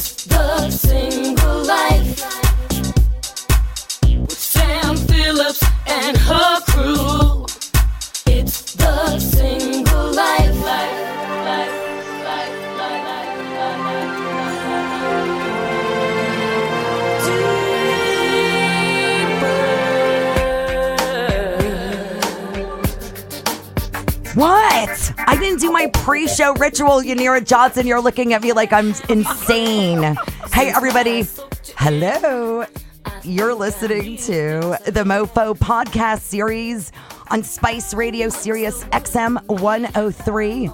It's the single life with Sam Phillips and her crew. It's the single life. What? I didn't do my pre-show ritual, Yanira Johnson. You're looking at me like I'm insane. Hey, everybody. Hello. You're listening to the Mofo podcast series on Spice Radio Sirius XM 103.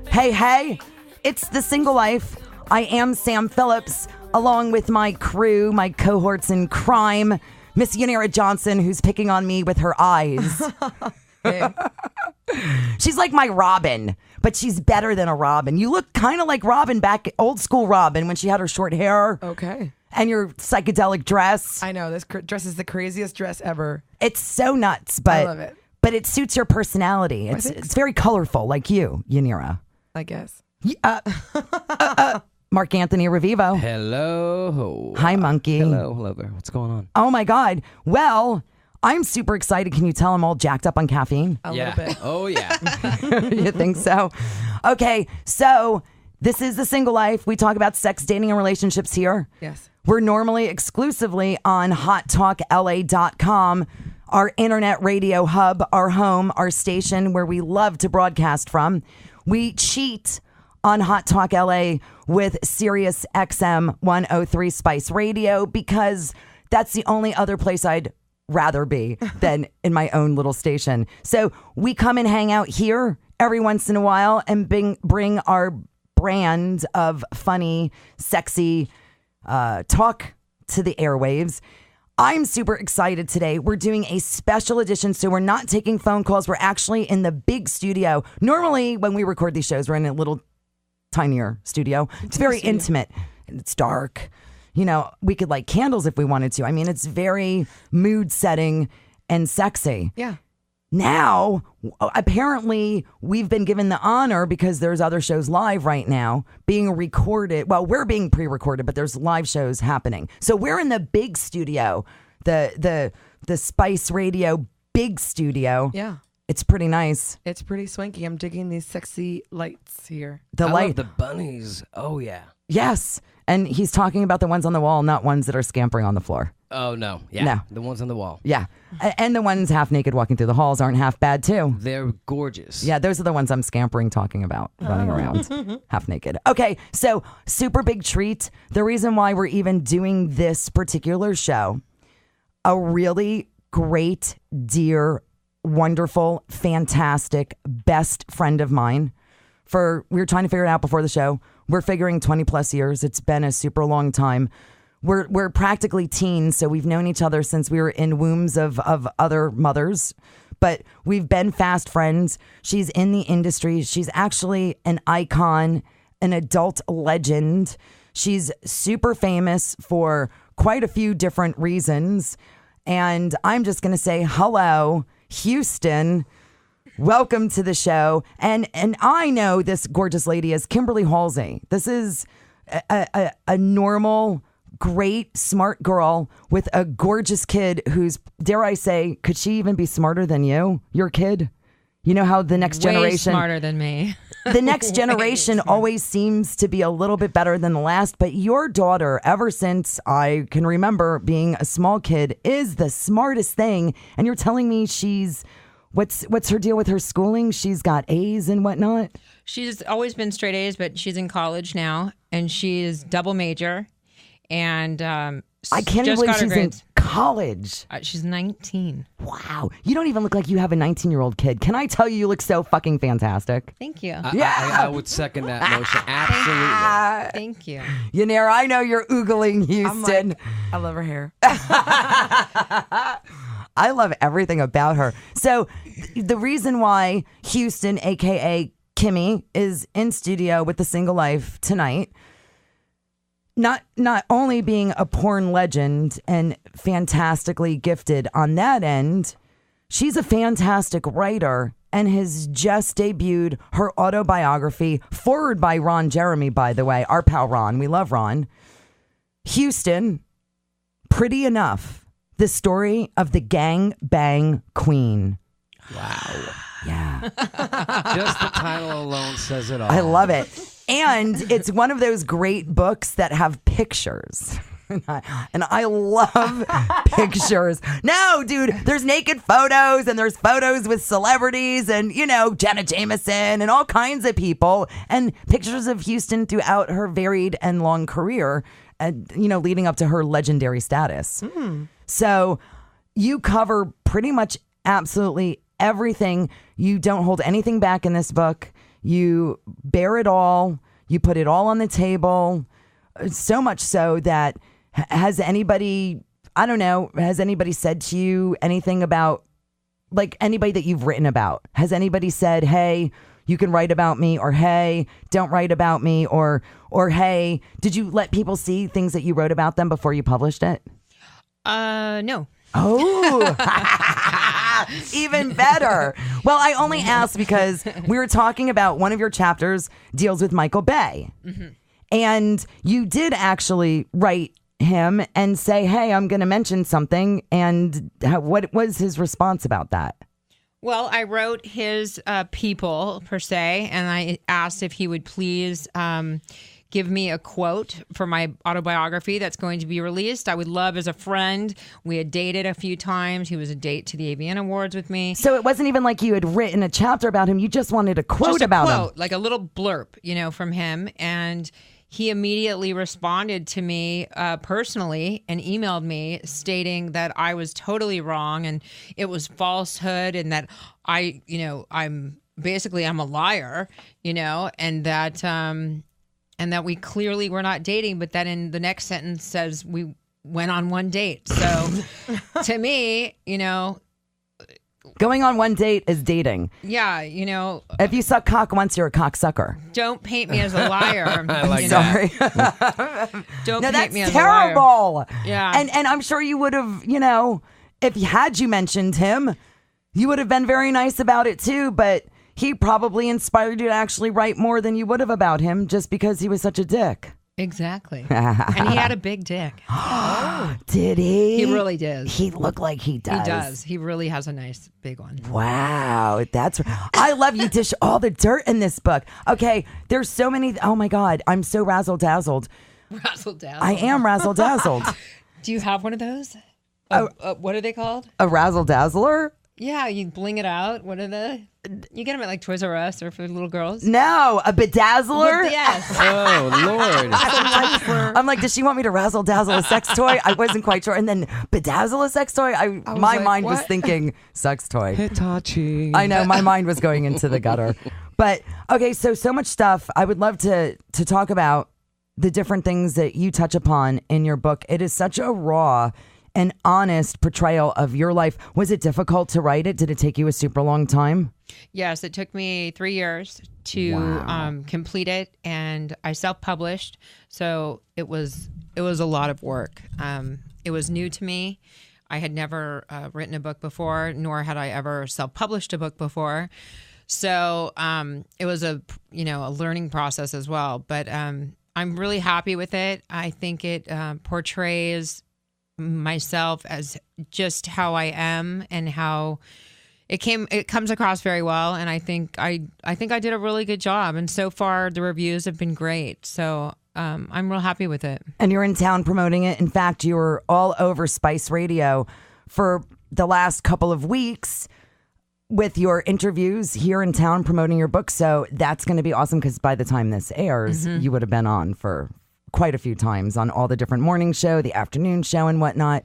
Hey. It's The Single Life. I am Sam Phillips, along with my crew, my cohorts in crime, Miss Yanira Johnson, who's picking on me with her eyes. She's like my Robin, but she's better than a Robin. You look kind of like Robin back, old school Robin, when she had her short hair. Okay. And your psychedelic dress. I know, this dress is the craziest dress ever. It's so nuts, but I love it. But it suits your personality. It's very colorful, like you, Yanira. I guess. Mark Anthony Revivo. Hello. Hi, monkey. Hello there. What's going on? Oh my God. Well, I'm super excited. Can you tell I'm all jacked up on caffeine? A little bit. Oh, yeah. You think so? Okay, so this is The Single Life. We talk about sex, dating, and relationships here. Yes. We're normally exclusively on hottalkla.com, our internet radio hub, our home, our station where we love to broadcast from. We cheat on Hot Talk LA with Sirius XM 103 Spice Radio because that's the only other place I'd rather be than in my own little station. So we come and hang out here every once in a while and bring our brand of funny, sexy talk to the airwaves. I'm super excited today. We're doing a special edition, so we're not taking phone calls. We're actually in the big studio. Normally, when we record these shows, we're in a little tinier studio. It's very intimate. It's dark. You know, we could light candles if we wanted to. I mean, it's very mood setting and sexy. Yeah. Now, apparently, we've been given the honor because there's other shows live right now being recorded. Well, we're being pre-recorded, but there's live shows happening. So we're in the big studio, the Spice Radio big studio. Yeah. It's pretty nice. It's pretty swanky. I'm digging these sexy lights here. The I light. love the bunnies. Oh, yeah. Yes. And he's talking about the ones on the wall, not ones that are scampering on the floor. Oh, no. Yeah. No. The ones on the wall. Yeah. And the ones half naked walking through the halls aren't half bad, too. They're gorgeous. Yeah, those are the ones I'm scampering talking about, running around half naked. Okay, so super big treat. The reason why we're even doing this particular show, a really great, dear, wonderful, fantastic, best friend of mine. We were trying to figure it out before the show. We're figuring 20 plus years. It's been a super long time. We're practically teens, so we've known each other since we were in wombs of other mothers. But we've been fast friends. She's in the industry. She's actually an icon, an adult legend. She's super famous for quite a few different reasons. And I'm just going to say hello, Houston. Welcome to the show. And I know this gorgeous lady as Kimberly Halsey. This is a normal, great, smart girl with a gorgeous kid who's, dare I say, could she even be smarter than you? Your kid? You know how the next generation... Way smarter than me. The next generation always seems to be a little bit better than the last, but your daughter, ever since I can remember being a small kid, is the smartest thing. And you're telling me she's... What's her deal with her schooling? She's got A's and whatnot? She's always been straight A's, but she's in college now, and she is double major. And I can't just believe got her she's in grades. college. She's 19. Wow. You don't even look like you have a 19-year-old kid. Can I tell you, you look so fucking fantastic? Thank you. I would second that motion. Absolutely. Thank you. Yanira, I know you're oogling Houston. I love her hair. I love everything about her. So the reason why Houston, a.k.a. Kimmy, is in studio with The Single Life tonight, not only being a porn legend and fantastically gifted on that end, she's a fantastic writer and has just debuted her autobiography, forward by Ron Jeremy, by the way, our pal Ron. We love Ron. Houston, Pretty Enough, the story of the gang bang queen. Wow. Yeah. Just the title alone says it all. I love it. And it's one of those great books that have pictures. And I love pictures. No, dude, there's naked photos and there's photos with celebrities and, Janet Jameson and all kinds of people and pictures of Houston throughout her varied and long career, and, leading up to her legendary status. So you cover pretty much absolutely everything. You don't hold anything back in this book. You bear it all. You put it all on the table. So much so that has anybody said to you anything about, like, anybody that you've written about? Has anybody said, hey, you can write about me, or hey, don't write about me, or hey, did you let people see things that you wrote about them before you published it? No. Oh, even better. Well, I only asked because we were talking about one of your chapters deals with Michael Bay. Mm-hmm. And you did actually write him and say, hey, I'm going to mention something. And what was his response about that? Well, I wrote his people, per se, and I asked if he would please give me a quote for my autobiography that's going to be released. I would love, as a friend, we had dated a few times. He was a date to the AVN Awards with me. So it wasn't even like you had written a chapter about him. You just wanted a quote about him. Like a little blurb, from him. And he immediately responded to me personally and emailed me stating that I was totally wrong and it was falsehood, and that I'm a liar, and that we clearly were not dating, but that in the next sentence says we went on one date. So to me, going on one date is dating. Yeah, if you suck cock once, you're a cocksucker. Don't paint me as a liar. I like Sorry. Don't No, paint that's me as terrible. a liar. Yeah. And I'm sure you would have, if had you mentioned him, you would have been very nice about it too, but he probably inspired you to actually write more than you would have about him just because he was such a dick. Exactly. And he had a big dick. Did he? He really did. He looked like he does. He does. He really has a nice big one. Wow. I love you dish all the dirt in this book. Okay. There's so many. Oh my God. I'm so razzle dazzled. Razzle dazzle. I am razzle dazzled. Do you have one of those? What are they called? A razzle dazzler? Yeah, you bling it out. What are they? You get them at like Toys R Us or for little girls. No, a bedazzler? Yes. Oh, Lord. I'm like, does she want me to razzle dazzle a sex toy? I wasn't quite sure. And then bedazzle a sex toy? My mind was thinking sex toy. Hitachi. I know, my mind was going into the gutter. But okay, so much stuff. I would love to talk about the different things that you touch upon in your book. It is such a raw and honest portrayal of your life. Was it difficult to write it? Did it take you a super long time? Yes, it took me 3 years to complete it, and I self-published, so it was a lot of work. It was new to me. I had never written a book before, nor had I ever self-published a book before. So it was a learning process as well. But I'm really happy with it. I think it portrays myself as just how I am and how it comes across very well, and I think I did a really good job, and so far the reviews have been great, so I'm real happy with it. And you're in town promoting it. In fact, you were all over Spice Radio for the last couple of weeks with your interviews here in town promoting your book, so that's going to be awesome because by the time this airs, you would have been on for quite a few times on all the different morning show, the afternoon show and whatnot.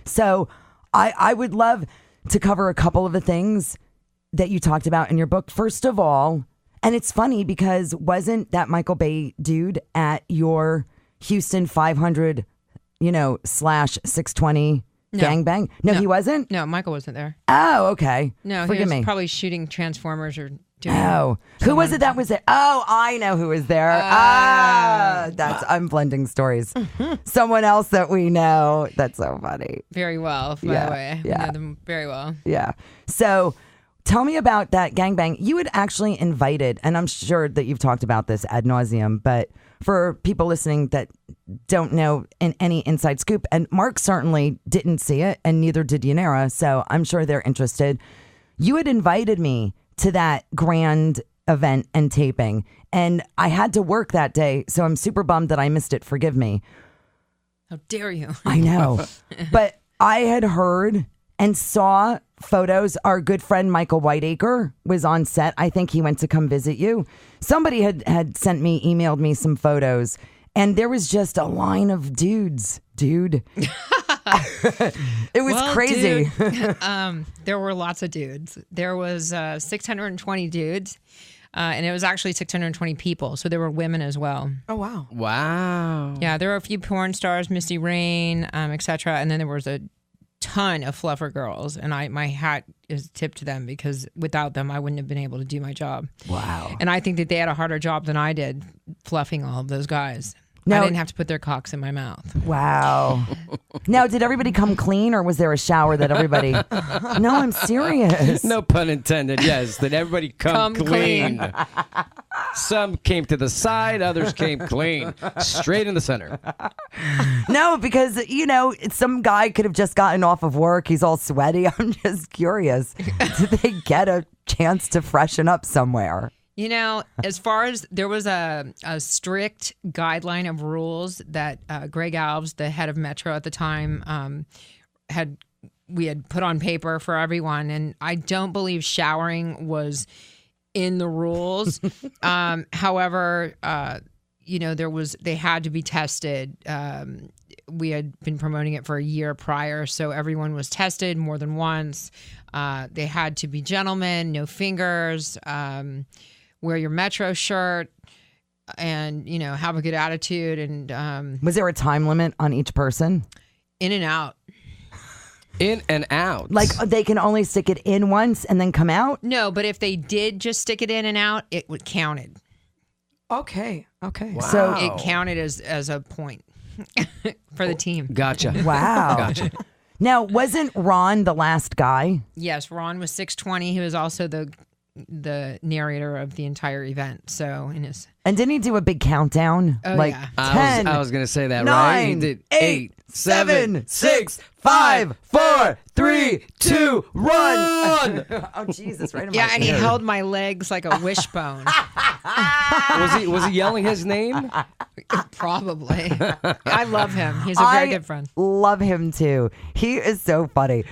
So I would love to cover a couple of the things that you talked about in your book. First of all, and it's funny because wasn't that Michael Bay dude at your Houston 500, / 620 gangbang? No, he wasn't? No, Michael wasn't there. Oh, okay. No, Forgive he was me. probably shooting Transformers or doing... Oh, who was it that was there? Oh, I know who was there. I'm blending stories. Someone else that we know. That's so funny. Very well, by the way. I know them very well. Yeah. So tell me about that gangbang. You had actually invited, and I'm sure that you've talked about this ad nauseum, but for people listening that don't know in any inside scoop, and Mark certainly didn't see it, and neither did Yanira, so I'm sure they're interested. You had invited me to that grand event and taping, and I had to work that day, so I'm super bummed that I missed it. Forgive me. How dare you? I know. But I had heard and saw photos. Our good friend Michael Whiteacre was on set. I think he went to come visit you. Somebody had emailed me some photos, and there was just a line of dudes, dude. It was crazy. There were lots of dudes. There was 620 dudes, and it was actually 620 people. So there were women as well. Oh, wow. Wow. Yeah, there were a few porn stars, Misty Rain, etc. And then there was a ton of fluffer girls, and my hat is tipped to them because without them, I wouldn't have been able to do my job. Wow. And I think that they had a harder job than I did fluffing all of those guys. No. I didn't have to put their cocks in my mouth. Wow. Now, did everybody come clean, or was there a shower that everybody... No, I'm serious. No pun intended. Yes, that everybody come clean. Some came to the side, others came clean, straight in the center. No, because, some guy could have just gotten off of work. He's all sweaty. I'm just curious. Did they get a chance to freshen up somewhere? As far as there was a strict guideline of rules that Greg Alves, the head of Metro at the time, we had put on paper for everyone, and I don't believe showering was in the rules. However, they had to be tested. We had been promoting it for a year prior, so everyone was tested more than once. They had to be gentlemen, no fingers. Wear your Metro shirt, and have a good attitude. And was there a time limit on each person? In and out. In and out. Like they can only stick it in once and then come out? No, but if they did just stick it in and out, it would counted. Okay. Wow. So it counted as a point for the team. Gotcha. Wow. Gotcha. Now, wasn't Ron the last guy? Yes, Ron was 620. He was also the narrator of the entire event. So and didn't he do a big countdown? Oh, like yeah. 10, I was gonna say that, 9, right? He did 8, 7, 6, 5, 4, 3, 2, run. Oh Jesus! Right in my and he ear. held my legs like a wishbone. Was he yelling his name? Probably. I love him. He's a very good friend. Love him too. He is so funny.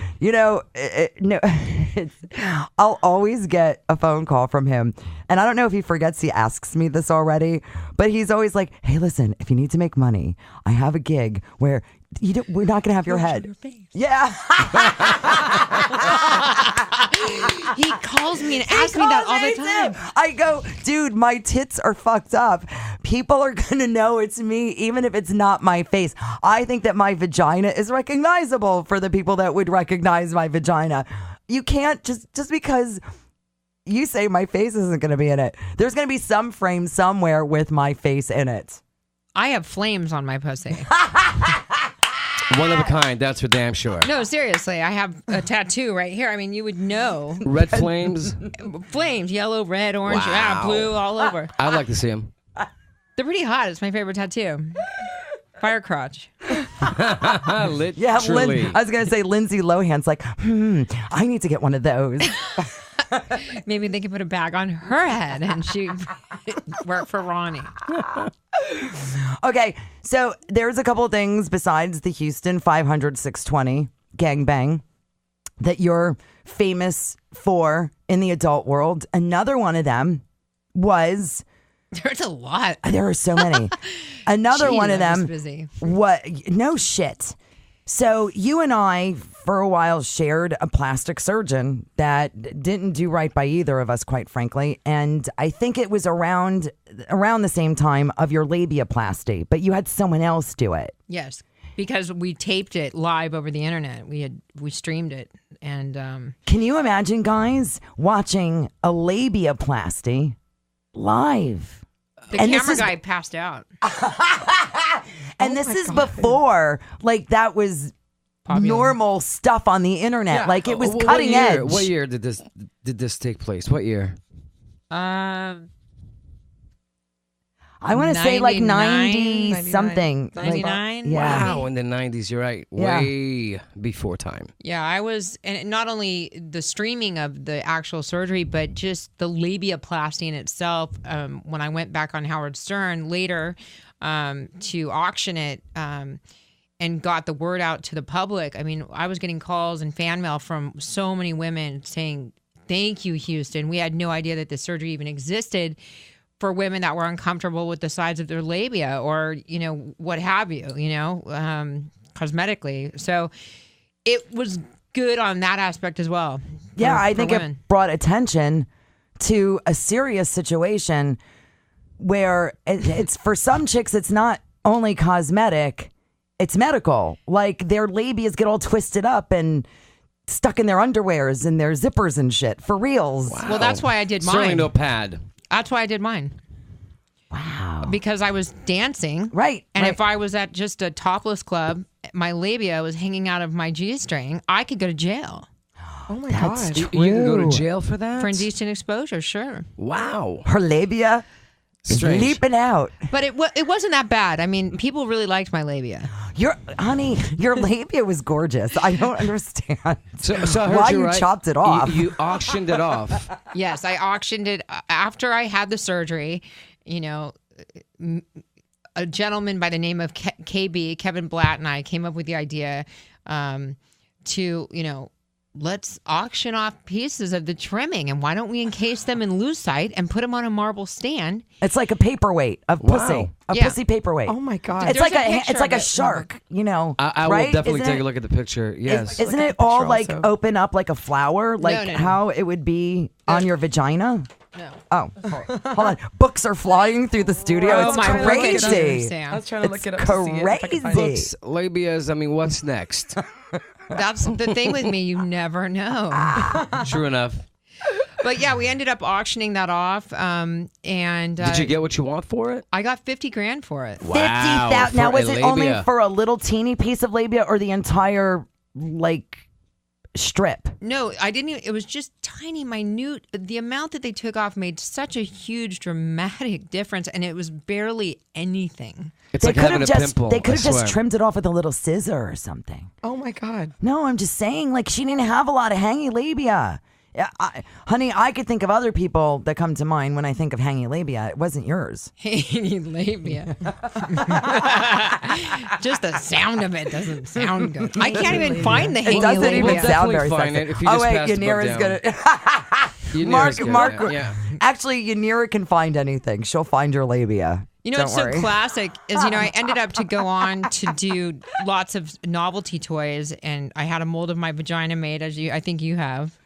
I'll always get a phone call from him, and I don't know if he forgets he asks me this already, but he's always like, "Hey, listen, if you need to make money, I have a gig where we're not gonna have your head." Yeah. He calls me and asks me that all the time. I go, dude, my tits are fucked up. People are going to know it's me, even if it's not my face. I think that my vagina is recognizable for the people that would recognize my vagina. You can't just because you say my face isn't going to be in it. There's going to be some frame somewhere with my face in it. I have flames on my pussy. One of a kind, that's for damn sure. No, seriously, I have a tattoo right here. I mean, you would know. Red flames? Flames, yellow, red, orange, Wow. blue, all over. I'd like to see him. They're pretty hot. It's my favorite tattoo. Fire crotch. Literally. Yeah, I was going to say Lindsay Lohan's like, I need to get one of those. Maybe they could put a bag on her head and she work for Ronnie. Okay, so there's a couple of things besides the Houston 500-620 gangbang that you're famous for in the adult world. Another one of them was... There's a lot. There are so many. Another Jeez, one of I was them... busy. What? No shit. So you and I, for a while, shared a plastic surgeon that didn't do right by either of us, quite frankly. And I think it was around the same time of your labiaplasty, but you had someone else do it. Yes, because we taped it live over the internet. We streamed it, and Can you imagine, guys, watching a labiaplasty live? the And this camera is- guy passed out. And this is before, like, that was popular. normal stuff on the internet. Yeah. Like it was What cutting year- edge. What year did this take place? What year? I want to say like 90 99. something. 99? Yeah. Wow, in the 90s, you're right. Yeah. Way before time. Yeah, I was, and not only the streaming of the actual surgery, but just the labiaplasty in itself. When I went back on Howard Stern later to auction it and got the word out to the public, I mean, I was getting calls and fan mail from so many women saying, "Thank you, Houston. We had no idea that this surgery even existed." For women that were uncomfortable with the size of their labia or, what have you, cosmetically. So it was good on that aspect as well. Yeah, I think women. it brought attention to a serious situation where it's for some chicks, it's not only cosmetic, it's medical. Like their labias get all twisted up and stuck in their underwears and their zippers and shit for reals. Wow. Well, that's why I did mine. Certainly no pad. That's why I did mine. Wow. Because I was dancing. Right. And right. if I was at just a topless club, my labia was hanging out of my G-string, I could go to jail. Oh my That's God. You can go to True. jail for that? For indecent exposure, sure. Wow. Her labia is Strange. leaping out. But it wasn't that bad. I mean, people really liked my labia. Honey, your labia was gorgeous. I don't understand So I heard why you you right. chopped it off. You auctioned it off. Yes, I auctioned it after I had the surgery. A gentleman by the name of KB, Kevin Blatt, and I came up with the idea to, let's auction off pieces of the trimming, and why don't we encase them in lucite and put them on a marble stand? It's like a paperweight of pussy. A Yeah. pussy paperweight. Oh my God. It's There's like a a picture it's like of a it. shark, I right? will definitely Isn't take it- a look at the picture. Yes. Isn't Look at it the all picture like also. open up like a flower, like no. how it would be on your vagina? No. Oh, hold on. Books are flying through the studio. It's my God. crazy. goodness, I Sam. was trying to look It's it up to see it, if I could find it. crazy. Labias, I mean, what's next? That's the thing with me. You never know. True enough. But yeah, we ended up auctioning that off. And Did you get what you want for it? I got $50,000 for it. Wow, 50,000. Now, for was a it only labia. for a little teeny piece of labia or the entire like strip? No, I didn't even, it was just tiny, minute. The amount that they took off made such a huge, dramatic difference, and it was barely anything. It's They like could having have a just pimple. they could I have just swear. trimmed it off with a little scissor or something. Oh my God. No, I'm just saying, like, she didn't have a lot of hangy labia. Yeah, honey, I could think of other people that come to mind when I think of hangy labia. It wasn't yours. Labia. Just the sound of it doesn't sound good. I can't even find the It hangy doesn't labia. even We'll sound definitely very find sexy. it if you Oh just wait, pass the book Yanira's down. gonna. Yanira's good, Mark. yeah. Actually, Yanira can find anything. She'll find your labia. You know Don't what's worry. so classic is, I ended up to go on to do lots of novelty toys, and I had a mold of my vagina made, as I think you have.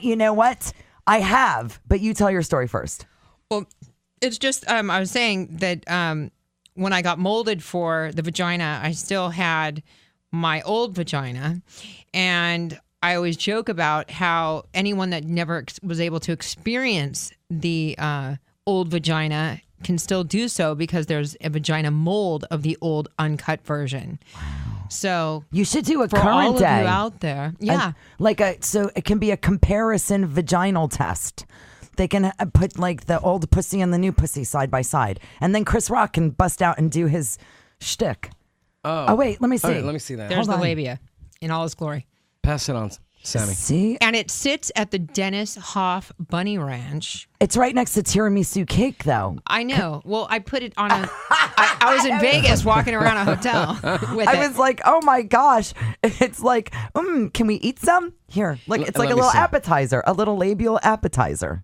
You know what? I have, but you tell your story first. Well, it's just I was saying that when I got molded for the vagina, I still had my old vagina, and I always joke about how anyone that never was able to experience the old vagina can still do so because there's a vagina mold of the old uncut version. Wow. So You should do a for current all of day. you out there, yeah. So it can be a comparison vaginal test. They can put like the old pussy and the new pussy side by side, and then Chris Rock can bust out and do his shtick. Oh wait, let me see. All right, let me see that. There's hold the on. labia in all its glory. Pass it on, Sammy. See, And it sits at the Dennis Hoff Bunny Ranch. it's right next to tiramisu cake, though. I know. Well, I put it on a. I was in Vegas walking around a hotel with I it. was like, oh my gosh, it's like, can we eat some? Here, like it's like let a me little see. appetizer, a little labial appetizer.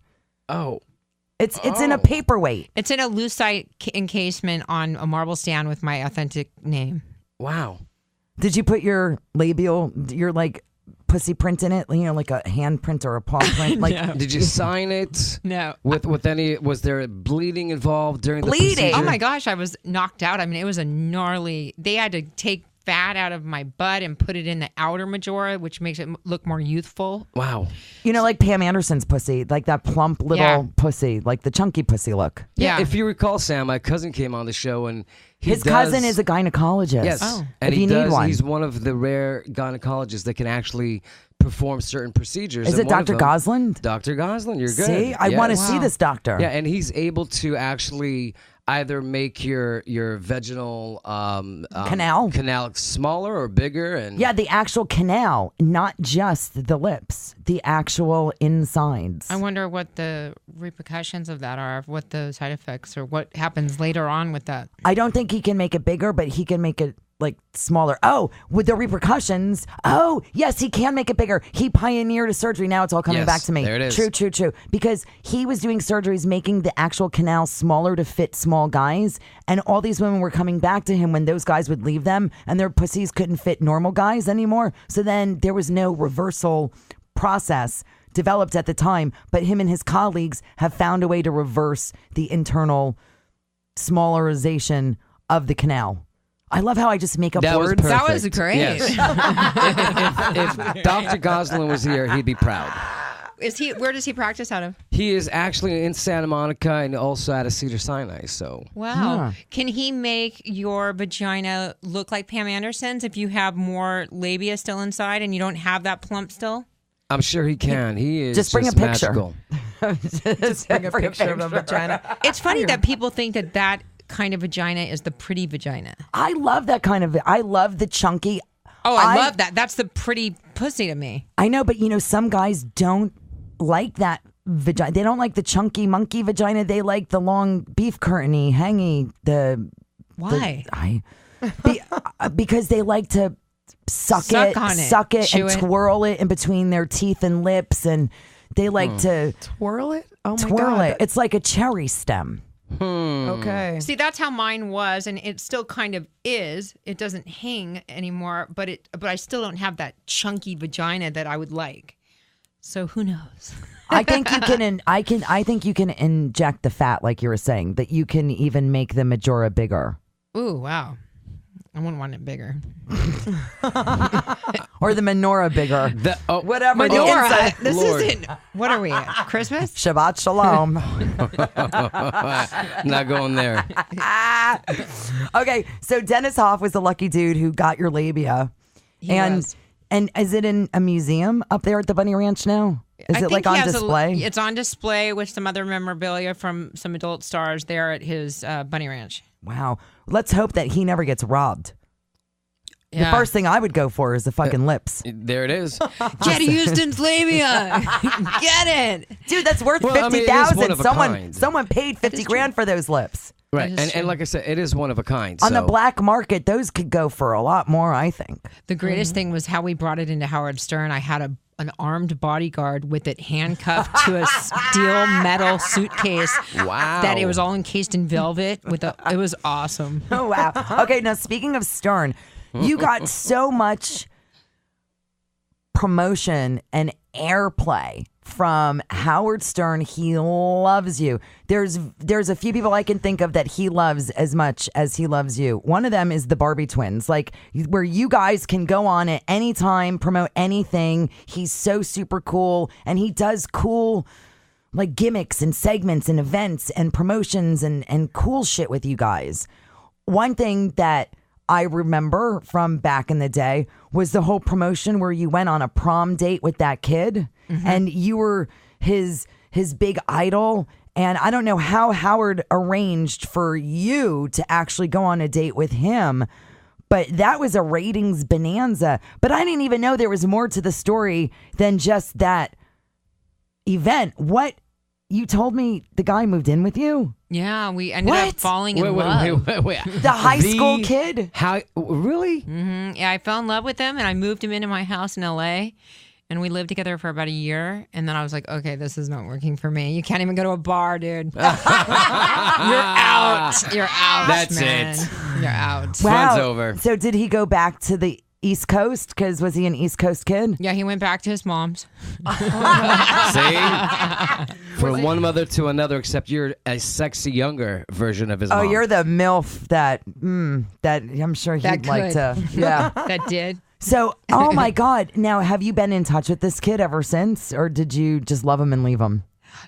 Oh, It's in a paperweight. It's in a lucite encasement on a marble stand with my authentic name. wow. Did you put your like pussy print in it? You know, like a hand print or a paw print? Like Did you sign it? No. With any? Was there bleeding involved during the Bleeding? procedure? Oh my gosh, I was knocked out. I mean, it was a gnarly. They had to take fat out of my butt and put it in the outer majora, which makes it look more youthful. Wow. You know, like Pam Anderson's pussy, like that plump little pussy, like the chunky pussy look. Yeah. If you recall, Sam, my cousin came on the show and His cousin is a gynecologist. Yes. Oh. And if he you does, need one. he's one of the rare gynecologists that can actually perform certain procedures. Is and it one of Dr. them- Gosland? Dr. Gosland, you're good. See, I want to see this doctor. Yeah, and he's able to actually either make your vaginal canal smaller or bigger, and Yeah, the actual canal, not just the lips, the actual insides. I wonder what the repercussions of that are, what the side effects or what happens later on with that. I don't think he can make it bigger, but he can make it like smaller. Oh, with the repercussions. Oh, yes, he can make it bigger. He pioneered a surgery. Now it's all coming Yes, back to me. there it is. True. Because he was doing surgeries making the actual canal smaller to fit small guys. And all these women were coming back to him when those guys would leave them and their pussies couldn't fit normal guys anymore. So then there was no reversal process developed at the time. But him and his colleagues have found a way to reverse the internal smallarization of the canal. I love how I just make up That was words. perfect. That was great. Yes. if Dr. Gosling was here, he'd be proud. Is he? Where does he practice out of? He is actually in Santa Monica and also out of Cedars-Sinai. So Wow. Can he make your vagina look like Pam Anderson's if you have more labia still inside and you don't have that plump still? I'm sure he can. He is Just bring a picture. magical. Just bring a picture of a vagina. It's funny that people think that kind of vagina is the pretty vagina. I love that kind of. I love the chunky. Oh, I love that. That's the pretty pussy to me. I know, but you know, some guys don't like that vagina. They don't like the chunky monkey vagina. They like the long beef curtainy, hangy. Why? Because they like to suck it chew and it. twirl it in between their teeth and lips, and they like to Twirl it? Oh my twirl God. it. It's like a cherry stem. Okay. See, that's how mine was, and it still kind of is. It doesn't hang anymore, but I still don't have that chunky vagina that I would like. So who knows? I think you can. I think you can inject the fat, like you were saying. That you can even make the majora bigger, Ooh, wow. I wouldn't want it bigger. or the menorah bigger. Whatever. the Menorah. inside- This Lord. isn't. What are we at? Christmas? Shabbat shalom. Not going there. Okay, so Dennis Hoff was the lucky dude who got your labia, was. and is it in a museum up there at the Bunny Ranch now? Is I it think like he on has display? It's on display with some other memorabilia from some adult stars there at his Bunny Ranch. Wow. Let's hope that he never gets robbed. Yeah. The first thing I would go for is the fucking lips. There it is. Get Houston's labia. Get it. Dude, that's worth Well, I mean, it is one 50,000. of a kind. Someone paid 50 grand for those lips. Right. That is And true. like I said, it is one of a kind. On the so- black market, those could go for a lot more, I think. The greatest thing was how we brought it into Howard Stern. I had an armed bodyguard with it handcuffed to a steel metal suitcase. Wow. That it was all encased in velvet. It was awesome. Oh, wow. Okay, now speaking of Stern, you got so much promotion and airplay from Howard Stern. He loves you. There's a few people I can think of that he loves as much as he loves you. One of them is the Barbie twins, like where you guys can go on at any time, promote anything. He's so super cool, and he does cool like gimmicks and segments and events and promotions and cool shit with you guys. One thing that I remember from back in the day was the whole promotion where you went on a prom date with that kid and you were his big idol. And I don't know how Howard arranged for you to actually go on a date with him, but that was a ratings bonanza. But I didn't even know there was more to the story than just that event. What? You told me the guy moved in with you? Yeah, we ended up falling in love. Wait. The high school kid? How? Really? Yeah, I fell in love with him and I moved him into my house in LA. And we lived together for about a year. And then I was like, okay, this is not working for me. You can't even go to a bar, dude. You're out. You're out. That's man. it. You're out. Wow. Fun's over. So did he go back to the East Coast? Because was he an East Coast kid? Yeah, he went back to his mom's. See? From one mother to another, except you're a sexy younger version of his Oh, mom. you're the MILF that I'm sure he'd That like could. to. Yeah. That did. So, oh my God. Now, have you been in touch with this kid ever since? Or did you just love him and leave him?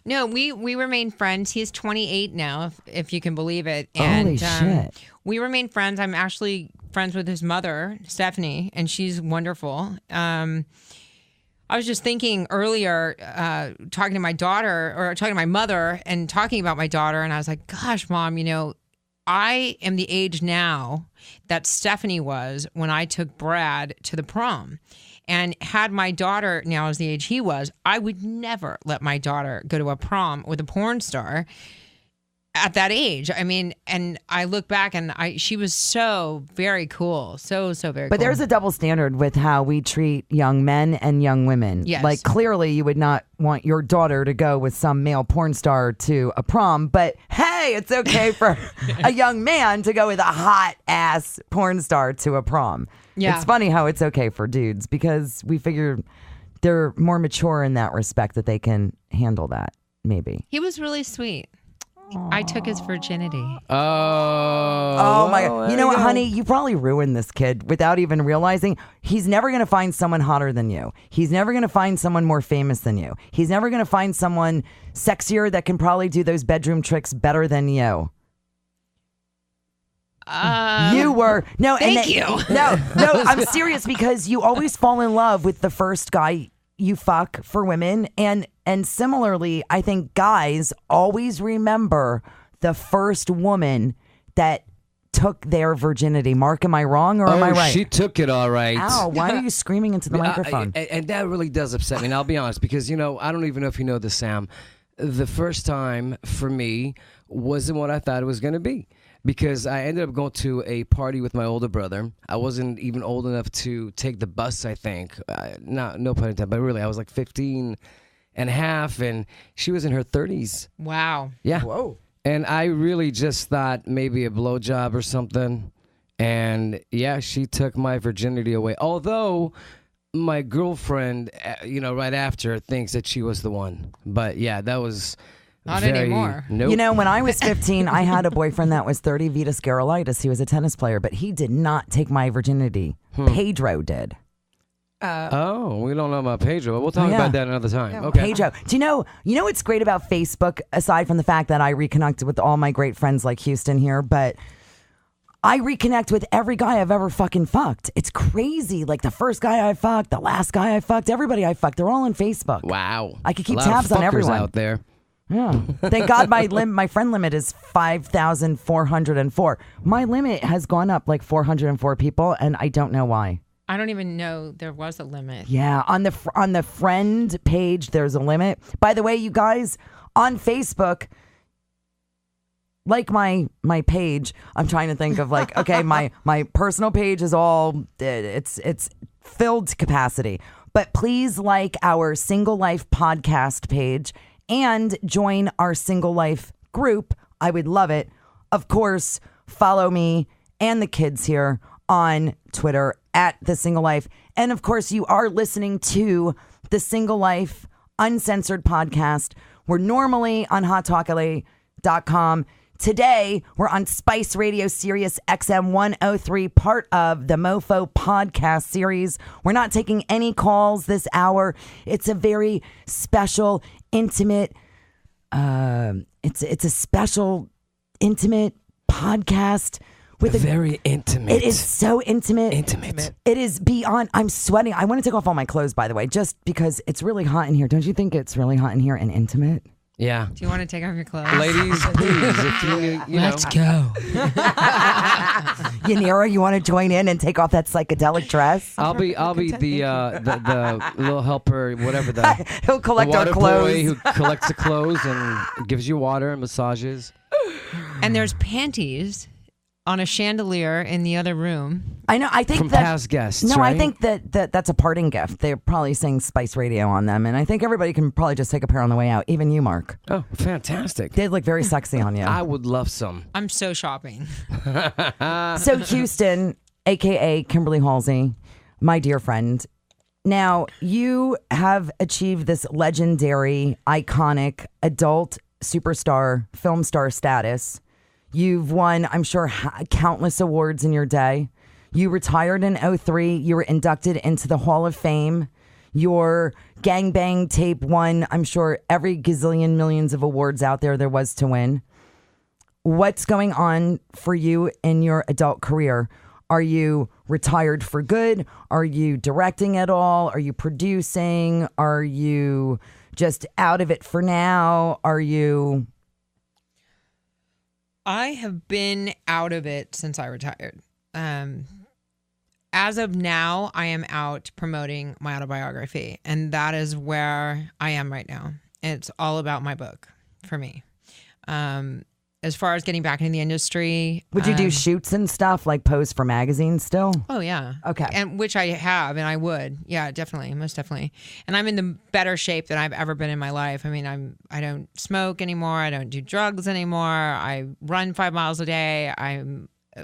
No, we remain friends. He's 28 now, if you can believe it. Holy And shit. we remain friends. I'm actually friends with his mother, Stephanie, and she's wonderful. I was just thinking earlier, talking to my daughter or talking to my mother and talking about my daughter, and I was like, gosh, Mom, I am the age now that Stephanie was when I took Brad to the prom. And had my daughter now as the age he was, I would never let my daughter go to a prom with a porn star at that age. I mean, and I look back and she was so very cool. So very cool. But there's a double standard with how we treat young men and young women. Yes. Like, clearly you would not want your daughter to go with some male porn star to a prom, but hey, it's okay for a young man to go with a hot ass porn star to a prom. Yeah. It's funny how it's okay for dudes because we figure they're more mature in that respect that they can handle that, maybe. He was really sweet. I took his virginity. Oh my God. You know what, honey? You probably ruined this kid without even realizing. He's never going to find someone hotter than you. He's never going to find someone more famous than you. He's never going to find someone sexier that can probably do those bedroom tricks better than you. You were no. Thank you. No. I'm serious because you always fall in love with the first guy you fuck for women, and similarly, I think guys always remember the first woman that took their virginity. Mark, am I wrong or am I right? She took it all right. Ow! Why are you screaming into the microphone? And that really does upset me. And I'll be honest, because I don't even know if you know this, Sam. The first time for me wasn't what I thought it was going to be. Because I ended up going to a party with my older brother. I wasn't even old enough to take the bus, I think. No pun intended, but really, I was like 15 and a half, and she was in her 30s. Wow. Yeah. Whoa. And I really just thought maybe a blowjob or something. And yeah, she took my virginity away. Although my girlfriend, right after thinks that she was the one. But yeah, that was... Not anymore. Nope. When I was 15, I had a boyfriend that was 30, Vitas Gerulaitis. He was a tennis player, but he did not take my virginity. Pedro did. Oh, we don't know about Pedro, but we'll talk about that another time. Okay. Pedro. Do you know what's great about Facebook, aside from the fact that I reconnected with all my great friends like Houston here, but I reconnect with every guy I've ever fucking fucked. It's crazy. Like the first guy I fucked, the last guy I fucked, everybody I fucked, they're all on Facebook. Wow. I could keep a lot tabs of on everyone out there. Yeah. Thank God my friend limit is 5,404. My limit has gone up like 404 people, and I don't know why. I don't even know there was a limit. Yeah, on the friend page, there's a limit. By the way, you guys, on Facebook, like my page, I'm trying to think of like, okay, my personal page is all, it's filled to capacity. But please like our Single Life podcast page and join our Single Life group. I would love it. Of course, follow me and the kids here on Twitter at The Single Life. And of course, you are listening to The Single Life Uncensored podcast. We're normally on hottalkla.com. Today, we're on Spice Radio Sirius XM 103, part of the MoFo podcast series. We're not taking any calls this hour. It's a very special, intimate, it's a special, intimate podcast. With Very intimate. It is so intimate. Intimate. It is beyond. I'm sweating. I want to take off all my clothes, by the way, just because it's really hot in here. Don't you think it's really hot in here and intimate? Yeah. Do you want to take off your clothes? Ladies, please, if you Let's go. Yanira, you want to join in and take off that psychedelic dress? I'll be the little helper, whatever He'll collect the our water clothes. boy who collects the clothes and gives you water and massages. And there's panties on a chandelier in the other room. I know. I think From that, past guests, No, right? I think that's a parting gift. They're probably saying Spice Radio on them, and I think everybody can probably just take a pair on the way out. Even you, Mark. Oh, fantastic. They look very sexy on you. I would love some. I'm so shopping. So Houston, aka Kimberly Halsey, my dear friend. Now, you have achieved this legendary, iconic adult superstar, film star status. You've won, I'm sure, countless awards in your day. You retired in 2003. You were inducted into the Hall of Fame. Your gangbang tape won, I'm sure, every gazillion millions of awards out there was to win. What's going on for you in your adult career? Are you retired for good? Are you directing at all? Are you producing? Are you just out of it for now? Are you... I have been out of it since I retired. As of now, I am out promoting my autobiography, and that is where I am right now. It's all about my book for me. As far as getting back into the industry, would you do shoots and stuff, like pose for magazines still? Oh yeah. Okay. And which I have, and I would. Yeah, definitely, most definitely. And I'm in the better shape than I've ever been in my life. I mean, I don't smoke anymore. I don't do drugs anymore. I run 5 miles a day.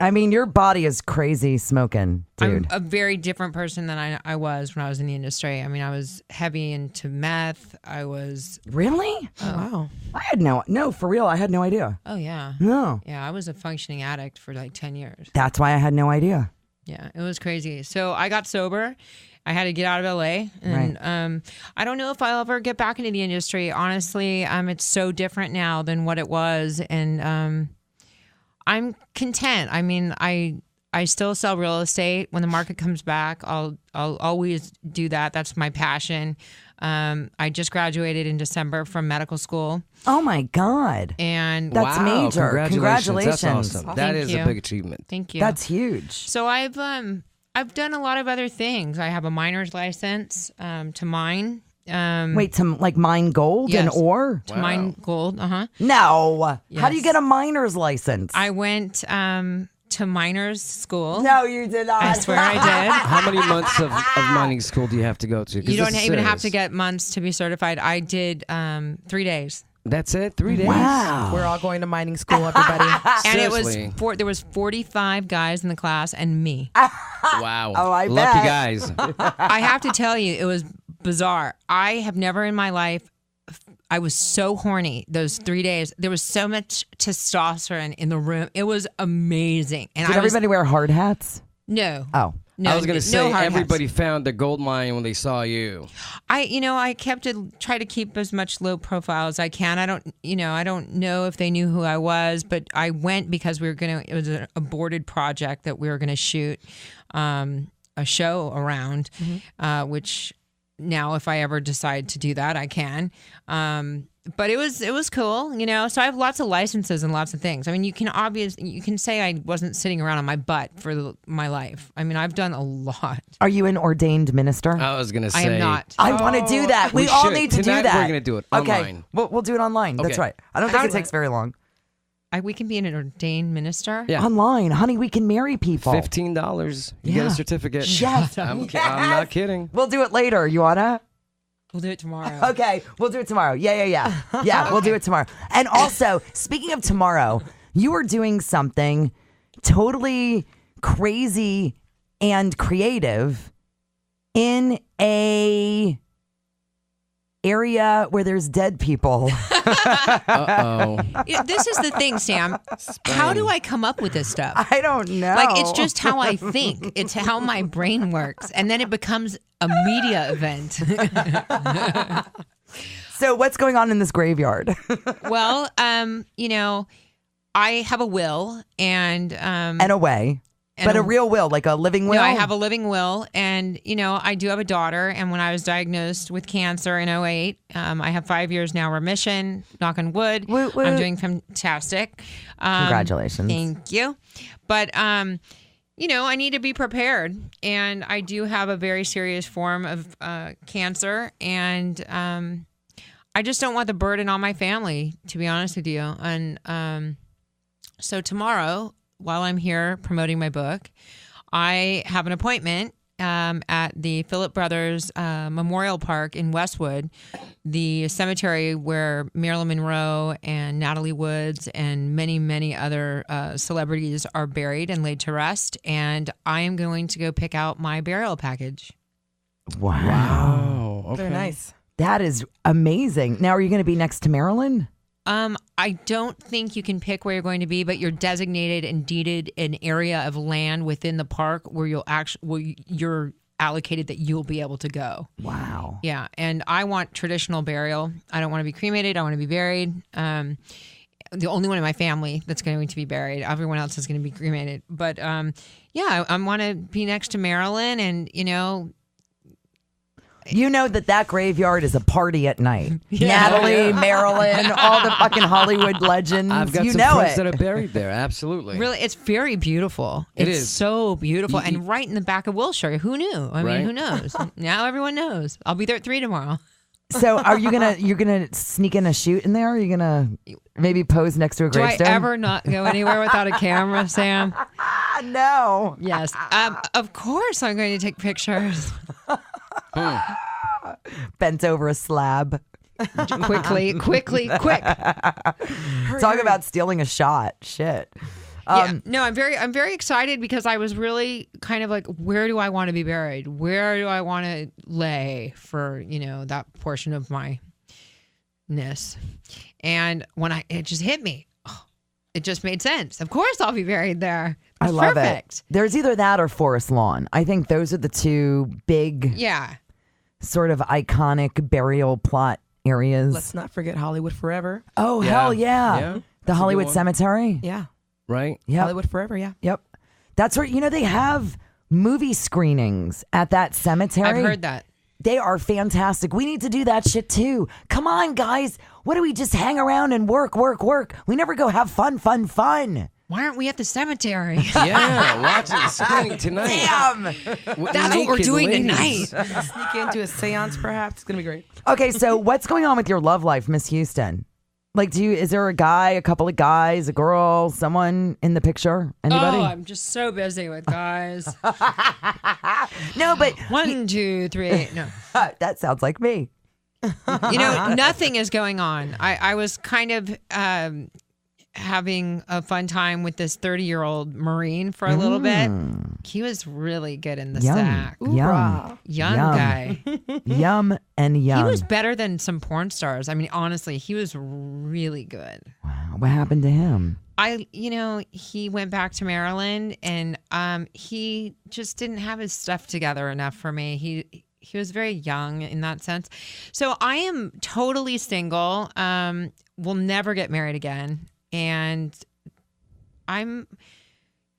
I mean, your body is crazy smoking, dude. I'm a very different person than I was when I was in the industry. I mean, I was heavy into meth. I was... Really? Oh, wow. I had no, for real, I had no idea. Oh, yeah. No. Yeah, I was a functioning addict for like 10 years. That's why I had no idea. Yeah, it was crazy. So I got sober. I had to get out of LA. And I don't know if I'll ever get back into the industry. Honestly, it's so different now than what it was. And I'm content. I mean, I still sell real estate. When the market comes back, I'll always do that. That's my passion. I just graduated in December from medical school. Oh my God. And that's major. Congratulations. That's awesome. That is a big achievement. Thank you. That's huge. So I've done a lot of other things. I have a miner's license to mine. Wait, to like mine gold and ore? To mine gold, No. Yes. How do you get a miner's license? I went to miners school. No, you did not. I swear I did. How many months of mining school do you have to go to? You don't even have to get months to be certified. I did 3 days. That's it? 3 days? Wow. We're all going to mining school, everybody. And Seriously. there was 45 guys in the class and me. Wow. Oh, I Lucky bet. guys. I have to tell you, it was bizarre. I have never in my life, I was so horny those 3 days. There was so much testosterone in the room. It was amazing. And Did everybody wear hard hats? No. Oh. No, I was going to say, no hard everybody hats. found the gold mine when they saw you. I try to keep as much low profile as I can. I don't know if they knew who I was, but I went because it was an aborted project that we were going to shoot a show around, which now if I ever decide to do that, I can. But it was cool, so I have lots of licenses and lots of things. I mean, you can say I wasn't sitting around on my butt for my life. I mean, I've done a lot. Are you an ordained minister? I was going to say. I am not. I want to do that. We all should. need to Tonight do that. we're going to do it online. Okay, we'll do it online. That's Okay. right. I don't think it takes very long. We can be an ordained minister. Yeah. Online. Honey, we can marry people. $15. You get Yeah. a certificate. Yes. I'm not kidding. We'll do it later. You wanna? We'll do it tomorrow. Okay, we'll do it tomorrow. Yeah. Yeah, we'll do it tomorrow. And also, speaking of tomorrow, you are doing something totally crazy and creative in a area where there's dead people. Uh-oh. This is the thing, Sam. How do I come up with this stuff? I don't know. Like, it's just how I think. It's how my brain works. And then it becomes a media event. So what's going on in this graveyard? Well, I have a will and A way. But a real will, like a living will? No, I have a living will, and I do have a daughter. And when I was diagnosed with cancer in 2008, I have 5 years now remission. Knock on wood. Woot, woot. I'm doing fantastic. Congratulations. Thank you. But I need to be prepared, and I do have a very serious form of cancer, and I just don't want the burden on my family, to be honest with you. And so tomorrow, while I'm here promoting my book, I have an appointment at the Phillips Brothers Memorial Park in Westwood, the cemetery where Marilyn Monroe and Natalie Woods and many, many other celebrities are buried and laid to rest. And I am going to go pick out my burial package. Wow. Okay. Very nice. That is amazing. Now, are you going to be next to Marilyn? I don't think you can pick where you're going to be, but you're designated and deeded an area of land within the park where you're allocated that you'll be able to go. Wow. Yeah, and I want traditional burial. I don't want to be cremated. I want to be buried. The only one in my family that's going to be buried. Everyone else is going to be cremated. But yeah, I want to be next to Marilyn, and You know that graveyard is a party at night. Natalie, Marilyn, all the fucking Hollywood legends. I've got you some know friends it. that are buried there. Absolutely. really, it's very beautiful. It It's is. so beautiful, and right in the back of Wilshire. Who knew? I mean, Right. who knows? Now everyone knows. I'll be there at 3 tomorrow. So, are you're gonna sneak in a shoot in there? Are you gonna maybe pose next to a Do I gravestone? ever not go anywhere without a camera, Sam? No. Yes. Of course I'm going to take pictures. Bent over a slab. quick. Talk about stealing a shot. Shit. No, I'm very excited because I was really kind of like, where do I want to be buried? Where do I want to lay for, that portion of my ness? And when it just hit me, it just made sense. Of course I'll be buried there. I love Perfect. it. There's either that or Forest Lawn. I think those are the two big, Yeah. sort of iconic burial plot areas. Let's not forget Hollywood Forever. Oh, Yeah. hell yeah. Yeah. The That's a Hollywood good one. Cemetery. Yeah. Right? Yep. Hollywood Forever, yeah. Yep. That's where, they have movie screenings at that cemetery. I've heard that. They are fantastic. We need to do that shit too. Come on, guys. What do we just hang around and work? We never go have fun. Why aren't we at the cemetery? Yeah. Watching the screening tonight. Damn. That's what we're Naked doing ladies. tonight. Sneak into a seance, perhaps. It's going to be great. Okay, so what's going on with your love life, Miss Houston? Like, is there a couple of guys, a girl, someone in the picture? Anybody? Oh, I'm just so busy with guys. No, but 1, 2, 3. No. that sounds like me. Nothing is going on. I was kind of having a fun time with this 30-year-old Marine for a little bit. He was really good in the Yum. sack. Yum. Hoorah. Young Yum. guy. Yum and yum. He was better than some porn stars. I mean, honestly, he was really good. Wow, what happened to him? He went back to Maryland, and he just didn't have his stuff together enough for me. He was very young in that sense. So I am totally single. Will never get married again. And I'm,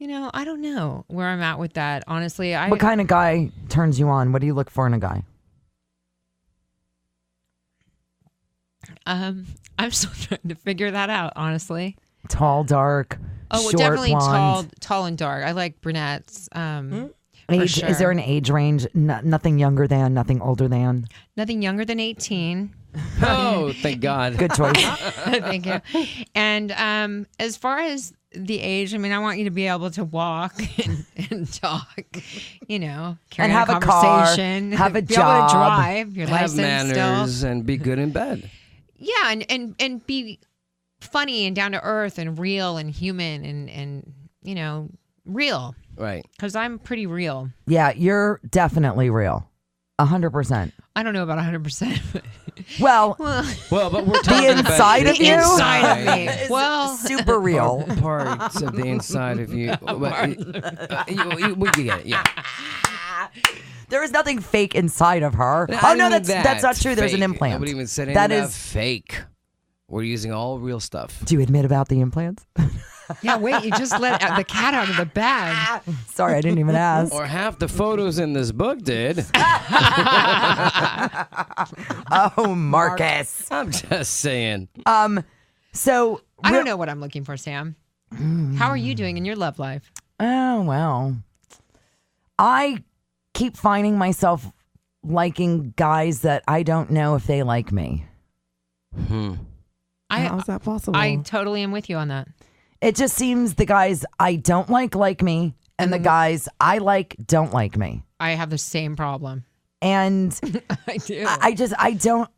I don't know where I'm at with that. Honestly, What kind of guy turns you on? What do you look for in a guy? I'm still trying to figure that out, honestly. Tall, dark, Oh, well, short, definitely blonde. tall and dark. I like brunettes. Age, sure. Is there an age range? Nothing younger than, nothing older than? Nothing younger than 18. Oh, thank God. Good choice. Thank you. And as far as the age, I mean, I want you to be able to walk and talk, carry have on a car, conversation, have a be able to job, drive, your Have license manners still. and be good in bed. Yeah, and be funny and down to earth and real and human and real, Right. because I'm pretty real. Yeah, you're definitely real. 100%. I don't know about 100%. But Well, Well, but we're talking inside about of you? inside of me. Well, super real. parts of the inside of you. We get it. Yeah. There is nothing fake inside of her. I Oh no, mean that's not true. There's an fake. implant. Nobody even said That anything about is. fake. We're using all real stuff. Do you admit about the implants? yeah, wait, you just let the cat out of the bag. Sorry, I didn't even ask. Or half the photos in this book did. Oh, Marcus. I'm just saying. So I don't know what I'm looking for, Sam. How are you doing in your love life? Oh well, I keep finding myself liking guys that I don't know if they like me. How is that possible? I totally am with you on that. It just seems the guys I don't like me, and the guys I like don't like me. I have the same problem. And I do. I don't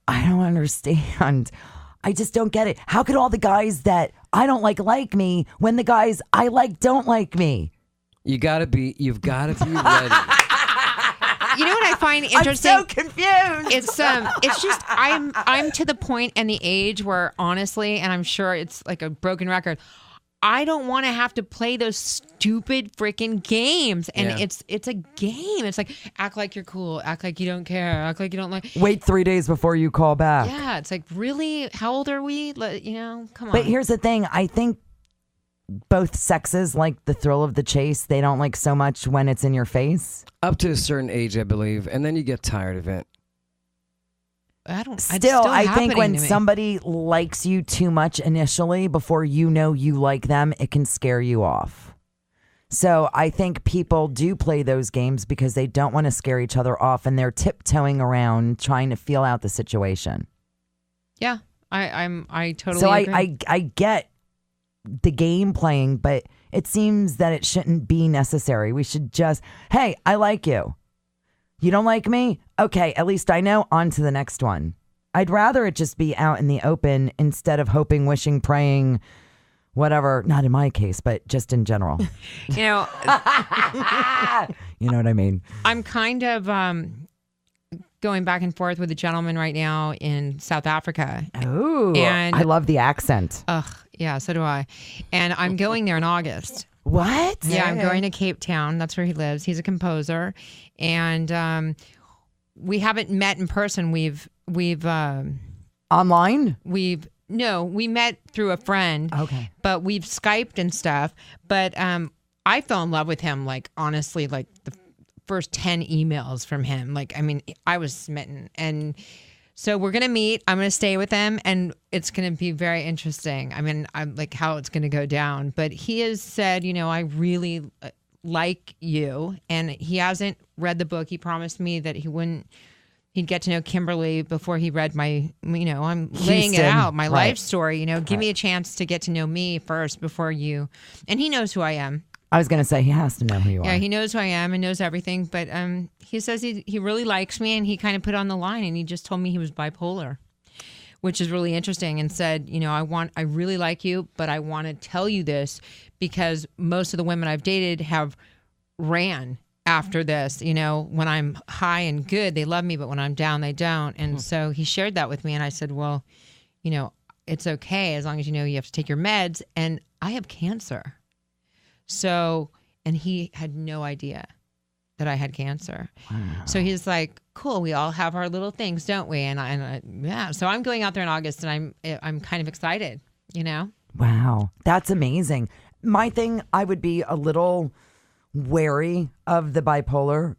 understand. I just don't get it. How could all the guys that I don't like me when the guys I like don't like me? You've got to be ready. You know what I find interesting? I'm so confused. It's just I'm to the point and the age where honestly, and I'm sure it's like a broken record, I don't want to have to play those stupid freaking games. And it's a game. It's like, act like you're cool, act like you don't care, act like you don't like. Wait 3 days before you call back. Yeah, it's like, really? How old are we? Come on. But here's the thing. I think both sexes like the thrill of the chase. They don't like so much when it's in your face. Up to a certain age, I believe, and then you get tired of it. I think when somebody likes you too much initially before you know you like them, it can scare you off. So I think people do play those games because they don't want to scare each other off, and they're tiptoeing around trying to feel out the situation. Yeah, I totally so agree. I get the game playing, but it seems that it shouldn't be necessary. We should just, hey, I like you. You don't like me? Okay, at least I know. On to the next one. I'd rather it just be out in the open instead of hoping, wishing, praying, whatever. Not in my case, but just in general. You know what I mean? I'm kind of going back and forth with a gentleman right now in South Africa. Oh, and I love the accent. Yeah, so do I. And I'm going there in August. What? Yeah, I'm going to Cape Town. That's where he lives. He's a composer, and we haven't met in person. We've online. We met through a friend. Okay, but we've Skyped and stuff. But I fell in love with him. Like honestly, like the first 10 emails from him. Like I mean, I was smitten and. So we're going to meet. I'm going to stay with him, and it's going to be very interesting. I mean, I'm like how it's going to go down. But he has said, I really like you, and he hasn't read the book. He promised me that he'd get to know Kimberly before he read my, I'm laying it out, my life story. Give me a chance to get to know me first before you. And he knows who I am. I was going to say he has to know who you are. Yeah, he knows who I am and knows everything. But he says he really likes me, and he kind of put on the line, and he just told me he was bipolar, which is really interesting, and said, I really like you, but I want to tell you this because most of the women I've dated have ran after this. When I'm high and good, they love me, but when I'm down, they don't. And so he shared that with me, and I said, well, it's okay as long as you have to take your meds, and I have cancer. So, and he had no idea that I had cancer. Wow. So he's like, cool, we all have our little things, don't we? And I yeah. So I'm going out there in August, and I'm kind of excited, Wow. That's amazing. My thing, I would be a little wary of the bipolar,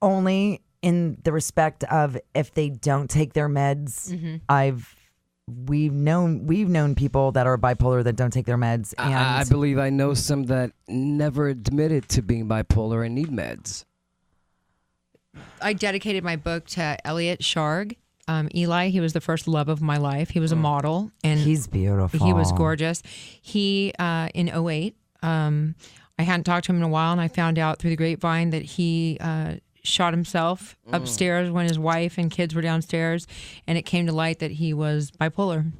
only in the respect of if they don't take their meds. Mm-hmm. We've known people that are bipolar that don't take their meds. And I believe I know some that never admitted to being bipolar and need meds. I dedicated my book to Elliot Sharg. Eli, he was the first love of my life. He was a model. And he's beautiful. He was gorgeous. He, in 2008, I hadn't talked to him in a while, and I found out through the grapevine that he shot himself upstairs when his wife and kids were downstairs, and it came to light that he was bipolar.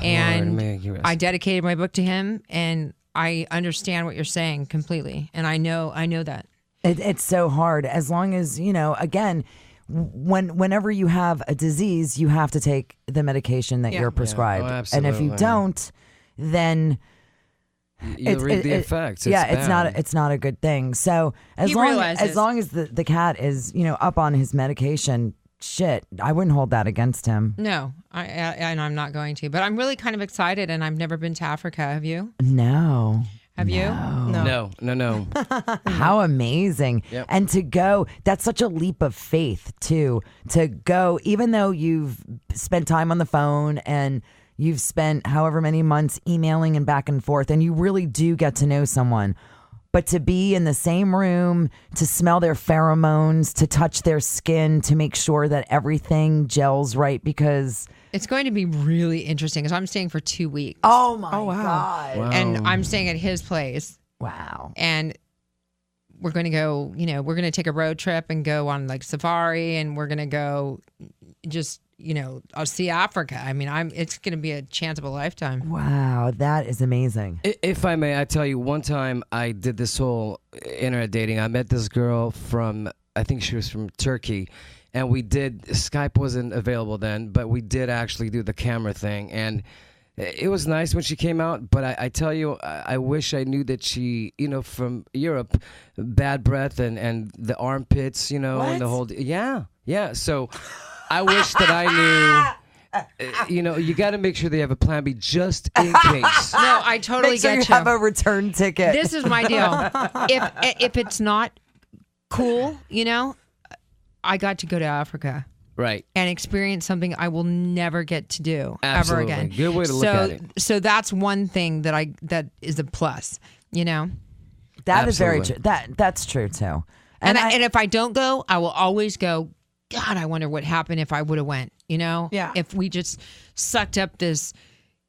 And I dedicated my book to him, and I understand what you're saying completely, and I know that. It's so hard. As long as, again, whenever you have a disease, you have to take the medication that you're prescribed. Yeah. Oh, and if you don't, then you'll read the effects. It's not a good thing. So as long as the cat is, up on his medication, shit, I wouldn't hold that against him. No, and I'm not going to. But I'm really kind of excited, and I've never been to Africa. Have you? No. Have you? No. How amazing. Yep. And to go, that's such a leap of faith, too. To go, even though you've spent time on the phone and you've spent however many months emailing and back and forth, and you really do get to know someone. But to be in the same room, to smell their pheromones, to touch their skin, to make sure that everything gels right, because it's going to be really interesting. Because I'm staying for 2 weeks. Oh my God! Wow. And I'm staying at his place. Wow. And we're going to go, we're going to take a road trip and go on like safari, and we're going to go just, I'll see Africa. I mean, it's going to be a chance of a lifetime. Wow, that is amazing. If I may, I tell you, one time I did this whole internet dating. I met this girl I think she was from Turkey, and Skype wasn't available then, but we did actually do the camera thing, and it was nice when she came out, but I tell you, I wish I knew that she, from Europe, bad breath and the armpits, and the whole, yeah. So I wish that I knew, you got to make sure they have a plan B just in case. No, I totally Make sure get you have a return ticket. This is my deal. If it's not cool, I got to go to Africa. Right. And experience something I will never get to do Absolutely. ever again. Good way to look at it. So that's one thing that is a plus, That is very true. That's true too. And if I don't go, I will always go, God, I wonder what happened if I would have went, Yeah. If we just sucked up this,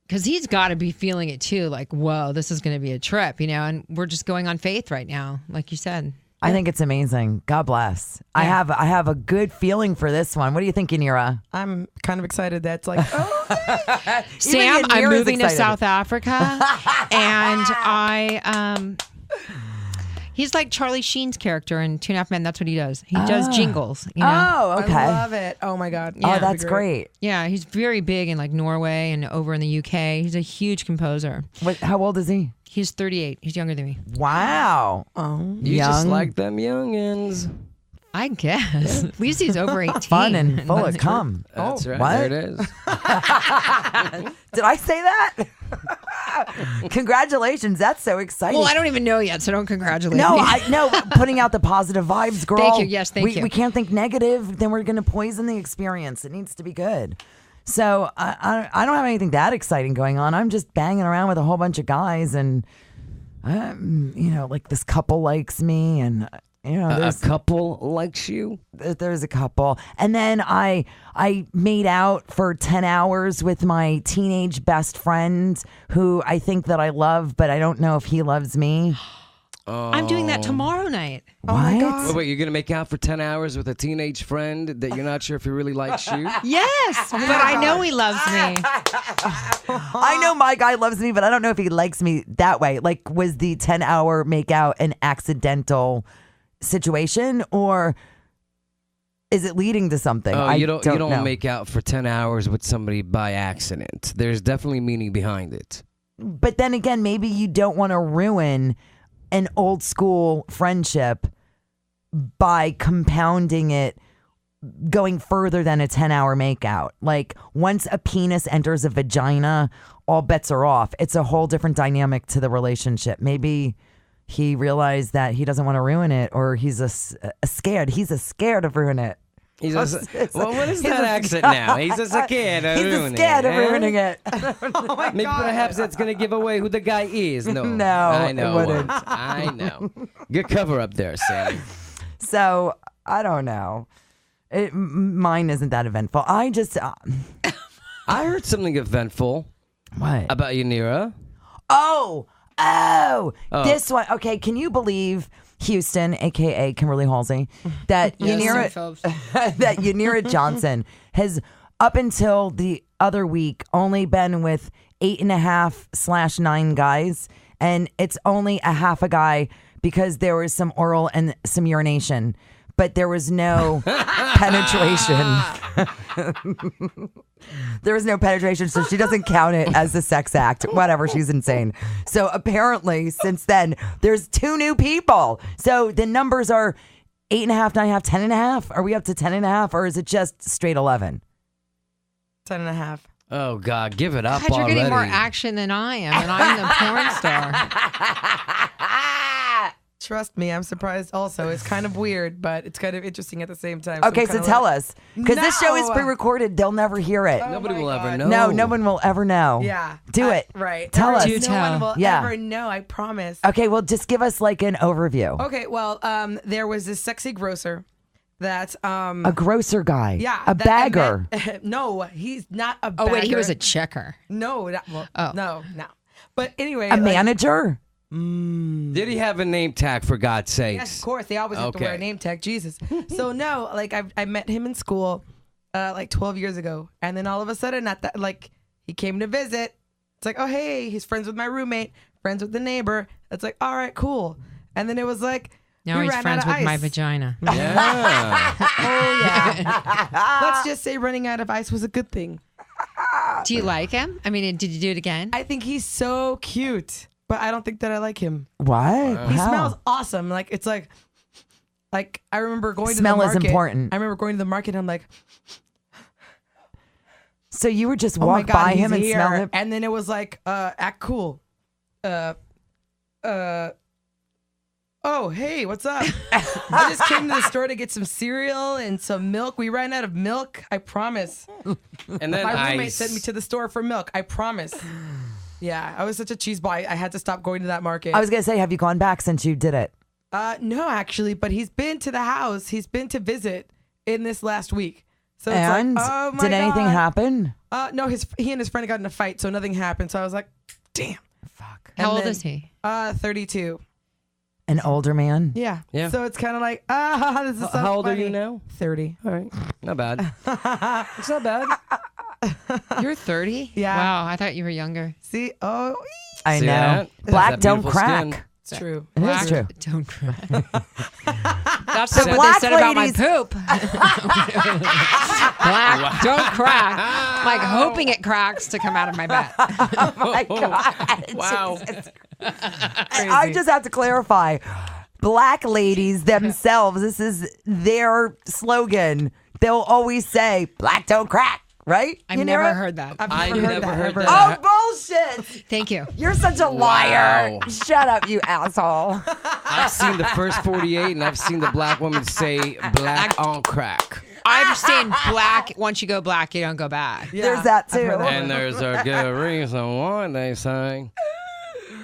because he's got to be feeling it too, like, whoa, this is going to be a trip, and we're just going on faith right now, like you said. I think it's amazing. God bless. Yeah. I have a good feeling for this one. What do you think, Yanira? I'm kind of excited. That's like, Sam, I'm Yanira's moving to excited. South Africa, and he's like Charlie Sheen's character in 2.5 Men. That's what he does. He does jingles. Oh, okay. I love it. Oh my God. Oh, that's great. Yeah, he's very big in like Norway and over in the UK. He's a huge composer. How old is he? He's 38. He's younger than me. Wow. Oh. You just Young. like them youngins. I guess. At least he's over 18. Fun and full of cum. That's right. what? There it is. Did I say that? Congratulations. That's so exciting. Well, I don't even know yet, so don't congratulate No, me. I no putting out the positive vibes, girl. Thank you. Yes, thank you. We can't think negative, then we're gonna poison the experience. It needs to be good. So I don't have anything that exciting going on. I'm just banging around with a whole bunch of guys, and like this couple likes me, and A there's couple likes you. there's a couple, and then I made out for 10 hours with my teenage best friend, who I think that I love, but I don't know if he loves me. I'm doing that tomorrow night. Oh my Wait, you're going to make out for 10 hours with a teenage friend that you're not sure if he really likes you? Yes, but I know he loves me. I know my guy loves me, but I don't know if he likes me that way. Like, was the 10-hour makeout an accidental situation, or is it leading to something? Oh, you don't know. make out for 10 hours with somebody by accident. There's definitely meaning behind it. But then again, maybe you don't want to ruin an old school friendship by compounding it, going further than a 10-hour makeout. Like, once a penis enters a vagina, all bets are off. It's a whole different dynamic to the relationship. Maybe he realized that he doesn't want to ruin it, or he's scared. He's scared of ruining it. What is that accent now? He's just scared of ruining it. He's scared of ruining it. Maybe perhaps that's going to give away who the guy is. No. No, I know. it wouldn't. I know. Good cover up there, Sammy. So, I don't know. Mine isn't that eventful. I just... I heard something eventful what? about Yanira. Oh, this one. Okay, can you believe Houston, aka Kimberly Halsey, that Yanira Johnson has, up until the other week, only been with 8.5/9 guys, and it's only a half a guy because there was some oral and some urination, but there was no penetration. There was no penetration, so she doesn't count it as a sex act. Whatever, she's insane. So apparently, since then, there's 2 new people. So the numbers are 8.5, 9.5, 10.5. Are we up to 10.5, or is it just straight 11? 10.5. Oh, God, give it up God, you're getting more already. action than I am, and I'm the porn star. Trust me, I'm surprised also. It's kind of weird, but it's kind of interesting at the same time. Okay, I'm so kinda tell like, us. Because this show is No. pre-recorded. They'll never hear it. Nobody my will ever God. know. No one will ever know. Yeah. Do it. Right. Tell us. Do No tell. one will Yeah. ever know, I promise. Okay, well, just give us like an overview. Okay, well, there was this sexy grocer that A grocer guy. yeah, A that I bagger. met- no, he's not a bagger. Oh, wait, he was a checker. no, Oh. no. But anyway, A like, manager? Did he have a name tag, for God's sakes? Yes, of course. They always have to wear a name tag. Jesus. So no, like I met him in school, like 12 years ago, and then all of a sudden, he came to visit. It's like, oh hey, he's friends with my roommate, friends with the neighbor. It's like, all right, cool. And then it was like, Now we he's ran friends out of with my ice. vagina. Yeah. Oh yeah. Let's just say running out of ice was a good thing. Do you like him? I mean, did you do it again? I think he's so cute, but I don't think that I like him. What? He How? smells awesome. Like it's like I remember going Smell to the is market. important. I remember going to the market and I'm like, So you would just oh my walk God, by he's him and here. smell him? And then it was like, act cool. Oh, hey, what's up? I just came to the store to get some cereal and some milk. We ran out of milk. I promise. And then My roommate ice. sent me to the store for milk. I promise. Yeah, I was such a cheese ball. I had to stop going to that market. I was going to say, have you gone back since you did it? No, actually, but he's been to the house. He's been to visit in this last week. So it's And like, oh my did anything God. happen? No, he and his friend got in a fight, so nothing happened. So I was like, damn. Fuck. How And old then- is he? 32. An older man? Yeah. Yeah. So it's kind of like, this is so How old are funny. you now? 30. All right. Not bad. It's not bad. You're 30? Yeah. Wow, I thought you were younger. See? Oh, I See know. that? Black That don't beautiful crack. skin. it's true. It is Black true. don't crack. That's The what black they said about my ladies- poop. Black don't crack. I'm like hoping it cracks to come out of my butt. Oh my God. Wow. Jesus. I just have to clarify. Black ladies themselves, this is their slogan. They'll always say, black don't crack, right? I've You never never heard that. I never never heard ever. that. Oh, bullshit. Thank you. You're such a liar. Wow. Shut up, you asshole. I've seen the first 48, and I've seen the black woman say black on crack. I've seen black. Once you go black, you don't go back. Yeah, There's that I've heard too. that. And there's a good reason why they say.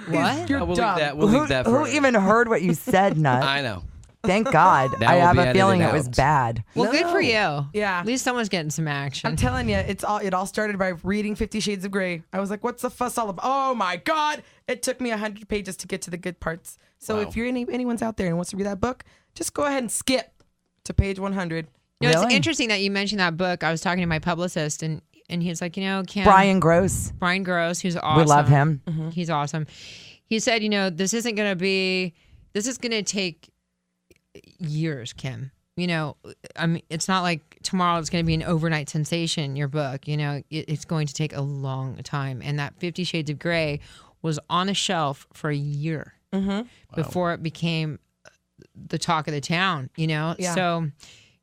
What? You're We'll leave dumb. that. We'll leave that for Who even heard what you said, Nut? I know. Thank God. That I will have be a feeling edited it was out. bad. Well, good for you. Yeah. At least someone's getting some action. I'm telling you, it all started by reading 50 Shades of Grey. I was like, what's the fuss all about? Oh my God. It took me 100 pages to get to the good parts. So Wow. if you're anyone's out there and wants to read that book, just go ahead and skip to page 100. You know, Really? it's interesting that you mentioned that book. I was talking to my publicist, and he's like, Kim, Brian Gross. Brian Gross, who's awesome. We love him. He's awesome. He said, this is going to take years, Kim. I mean, it's not like tomorrow it's going to be an overnight sensation, your book. It's going to take a long time. And that 50 Shades of Grey was on a shelf for a year before it became the talk of the town, Yeah. So,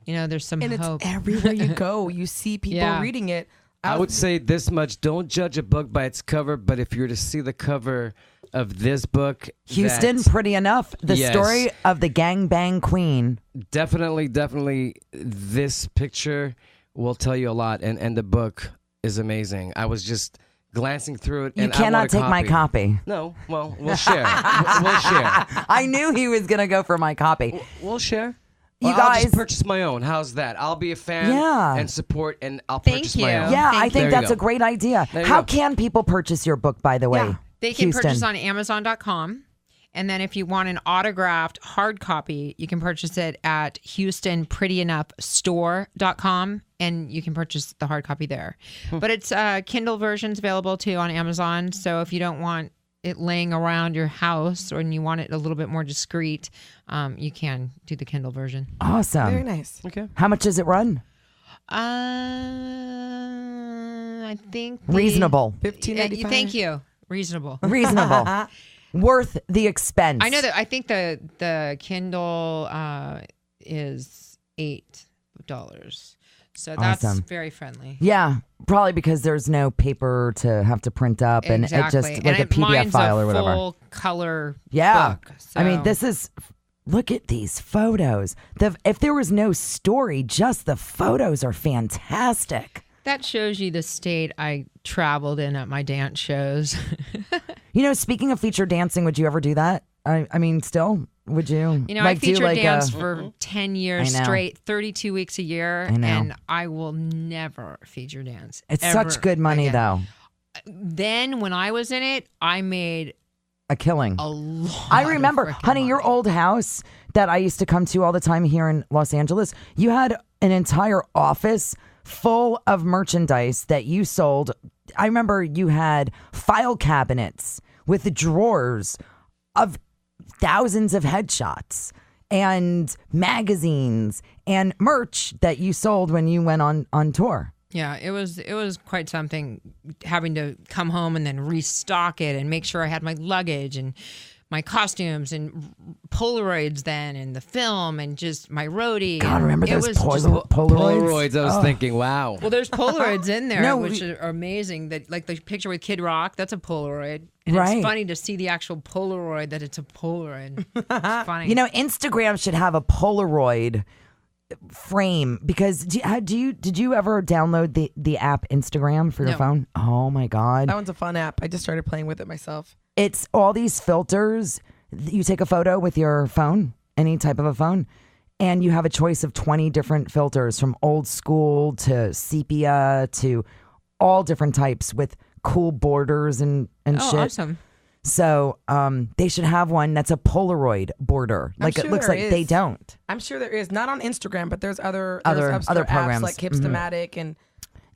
there's some And hope. it's everywhere you go. You see people Yeah. reading it. I would say this much: don't judge a book by its cover. But if you were to see the cover of this book, Houston, that- pretty enough. The Yes. story of the gangbang queen. definitely, this picture will tell you a lot. And the book is amazing. I was just glancing through it. You and I cannot want a take my copy. No, well, we'll share. we'll share. I knew he was going to go for my copy. We'll share. You Well, I'll guys- just purchase my own. How's that? I'll be a fan Yeah. and support, and I'll Thank purchase my you. own. Yeah, Thank I you. think There you that's go. a great idea. There you How go. can people purchase your book, by the way? Yeah. They can Houston? purchase on Amazon.com. And then if you want an autographed hard copy, you can purchase it at HoustonPrettyEnoughStore.com, and you can purchase the hard copy there. But it's Kindle versions available too on Amazon. So if you don't want it laying around your house or you want it a little bit more discreet, you can do the Kindle version. Awesome. Very nice. Okay. How much does it run? I think Reasonable. $15.95. Thank you. Reasonable. Reasonable. Worth the expense. I know that. I think the Kindle is $8, so that's Awesome. very friendly. Yeah, probably because there's no paper to have to print up, and Exactly. it just like a PDF mine's file a or whatever. Full color. Yeah. book, I mean, so- this is. Look at these photos. If there was no story, just the photos are fantastic. that shows you the state I traveled in at my dance shows. Speaking of feature dancing, would you ever do that? I mean, still, would you? I do feature dance a- for 10 years I know. straight, 32 weeks a year, I know. and I will never feature dance. It's ever such good money, again. though. Then when I was in it, I made a killing. A lot. I remember, of freaking honey, your money. old house that I used to come to all the time here in Los Angeles, you had an entire office full of merchandise that you sold. I remember you had file cabinets with drawers of thousands of headshots and magazines and merch that you sold when you went on tour. Yeah, it was quite something having to come home and then restock it and make sure I had my luggage and my costumes and Polaroids then and the film and just my roadie. God, remember It those was just- Polaroids? Polaroids. I was thinking, wow. Well, there's Polaroids in there, No, which are amazing. That like the picture with Kid Rock, that's a Polaroid. And Right. it's funny to see the actual Polaroid that it's a Polaroid. It's funny. You know, Instagram should have a Polaroid frame because did you ever download the app Instagram for your No. phone? Oh my God. That one's a fun app. I just started playing with it myself. It's all these filters. You take a photo with your phone, any type of a phone, and you have a choice of 20 different filters from old school to sepia to all different types with cool borders and oh, shit. awesome. So they should have one that's a Polaroid border. I'm Like it sure looks there like they is. don't. I'm sure there is. Not on Instagram, but there's other Other apps programs. like Hipstamatic and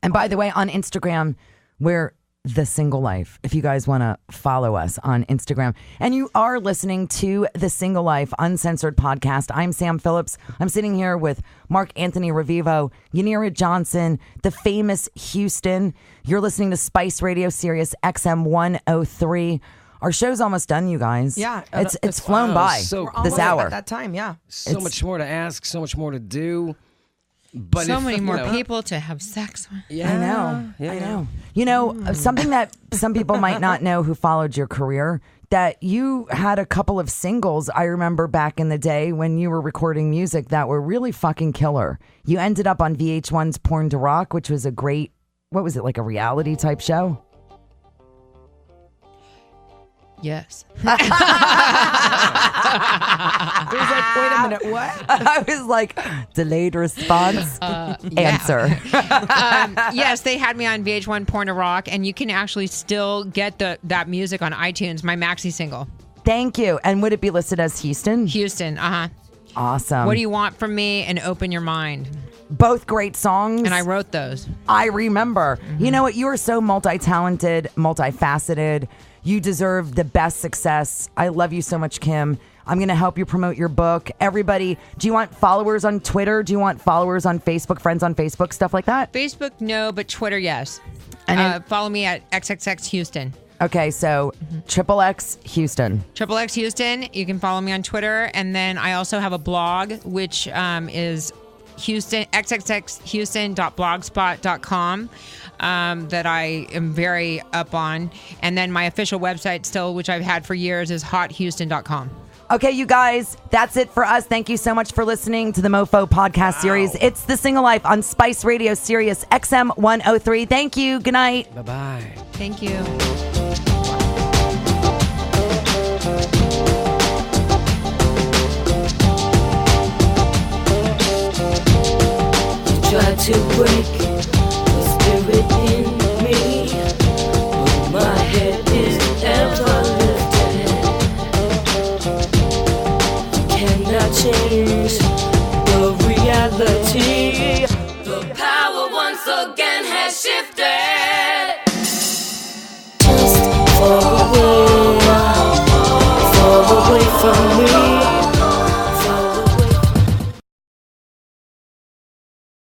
And by the way, on Instagram, we're The Single Life. If you guys want to follow us on Instagram. And you are listening to The Single Life Uncensored Podcast. I'm Sam Phillips. I'm sitting here with Mark Anthony Revivo, Yanira Johnson, the famous Houston. You're listening to Spice Radio Sirius XM 103. Our show's almost done, you guys. Yeah, It's flown by so we're this almost hour. at that time. Yeah. So much more to ask, so much more to do. But So if, many you more know, people to have sex with. Yeah, I know. Yeah, I know. You know, something that some people might not know who followed your career, that you had a couple of singles, I remember back in the day when you were recording music that were really fucking killer. You ended up on VH1's Porn to Rock, which was a great, what was it, like a reality type show? Yes. It was like, wait a minute, what? I was like, delayed response, answer. Yes, they had me on VH1 Porn to Rock, and you can actually still get that music on iTunes, my maxi single. Thank you. And would it be listed as Houston? Houston, Awesome. What do you want from me? And Open Your Mind. Both great songs. And I wrote those. I remember. You know what? You are so multi-talented, multifaceted. You deserve the best success. I love you so much, Kim. I'm going to help you promote your book. Everybody, do you want followers on Twitter? Do you want followers on Facebook, friends on Facebook, stuff like that? Facebook, no, but Twitter, yes. And follow me at XXX Houston. Okay, so XXX Houston. XXX Houston. You can follow me on Twitter. And then I also have a blog, which is xxxhouston.blogspot.com that I am very up on. And then my official website still, which I've had for years, is hothouston.com. Okay, you guys, that's it for us. Thank you so much for listening to the MoFo podcast series. It's The Single Life on Spice Radio Sirius XM 103. Thank you. Good night. Bye-bye. Thank you. Try to break the spirit in